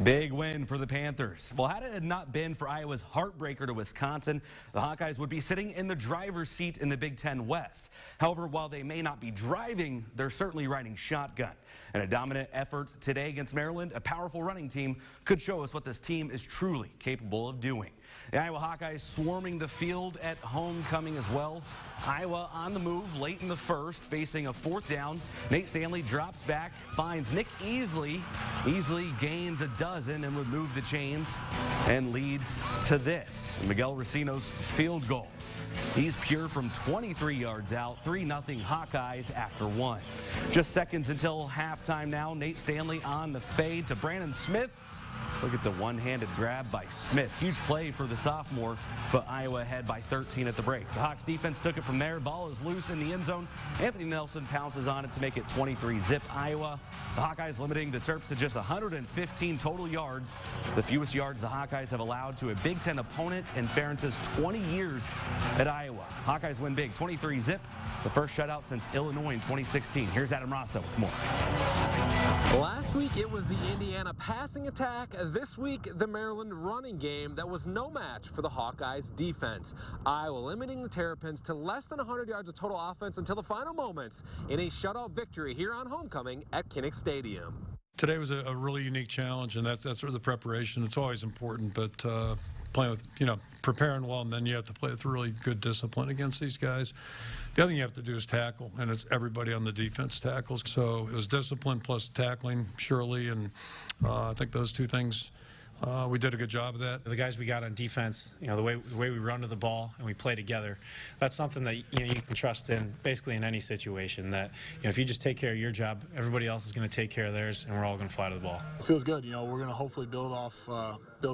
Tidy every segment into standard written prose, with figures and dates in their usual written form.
Big win for the Panthers. Well, had it not been for Iowa's heartbreaker to Wisconsin, the Hawkeyes would be sitting in the driver's seat in the Big Ten West. However, while they may not be driving, they're certainly riding shotgun. And a dominant effort today against Maryland, a powerful running team, could show us what this team is truly capable of doing. The Iowa Hawkeyes swarming the field at homecoming as well. Iowa on the move late in the first, facing a fourth down. Nate Stanley drops back, finds Nick Easley. Easley gains a dozen and removes the chains and leads to this. Miguel Racino's field goal. He's pure from 23 yards out, 3-0 Hawkeyes after one. Just seconds until halftime now. Nate Stanley on the fade to Brandon Smith. Look at the one-handed grab by Smith. Huge play for the sophomore, but Iowa ahead by 13 at the break. The Hawks defense took it from there. Ball is loose in the end zone. Anthony Nelson pounces on it to make it 23-zip Iowa. The Hawkeyes limiting the Terps to just 115 total yards, the fewest yards the Hawkeyes have allowed to a Big Ten opponent in Ferentz' 20 years at Iowa. Hawkeyes win big, 23-zip, the first shutout since Illinois in 2016. Here's Adam Rosso with more. Last week it was the Indiana passing attack. This week the Maryland running game that was no match for the Hawkeyes defense. Iowa limiting the Terrapins to less than 100 yards of total offense until the final moments in a shutout victory here on homecoming at Kinnick Stadium. Today was a really unique challenge, and that's sort of the preparation. It's always important, but playing with, preparing well, and then you have to play with really good discipline against these guys. The other thing you have to do is tackle, and it's everybody on the defense tackles. So it was discipline plus tackling, surely, and I think those two things, we did a good job of that. The guys we got on defense, the way we run to the ball and we play together, that's something that you can trust in basically in any situation. That if you just take care of your job, everybody else is going to take care of theirs, and we're all going to fly to the ball. It feels good. We're going to hopefully build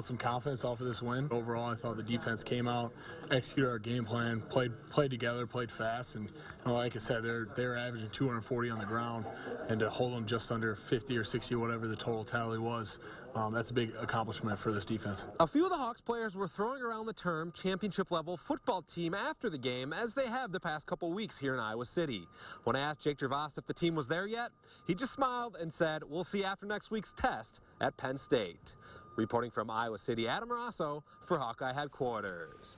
some confidence off of this win. Overall, I thought the defense came out, executed our game plan, played together, played fast, and like I said, they're averaging 240 on the ground, and to hold them just under 50 or 60, whatever the total tally was. That's a big accomplishment for this defense. A few of the Hawks players were throwing around the term championship-level football team after the game, as they have the past couple weeks here in Iowa City. When I asked Jake Gervais if the team was there yet, he just smiled and said, "We'll see after next week's test at Penn State." Reporting from Iowa City, Adam Rosso for Hawkeye Headquarters.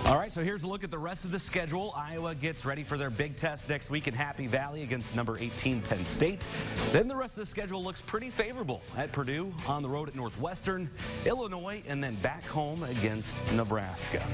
All right, so here's a look at the rest of the schedule. Iowa gets ready for their big test next week in Happy Valley against number 18 Penn State. Then the rest of the schedule looks pretty favorable at Purdue, on the road at Northwestern, Illinois, and then back home against Nebraska.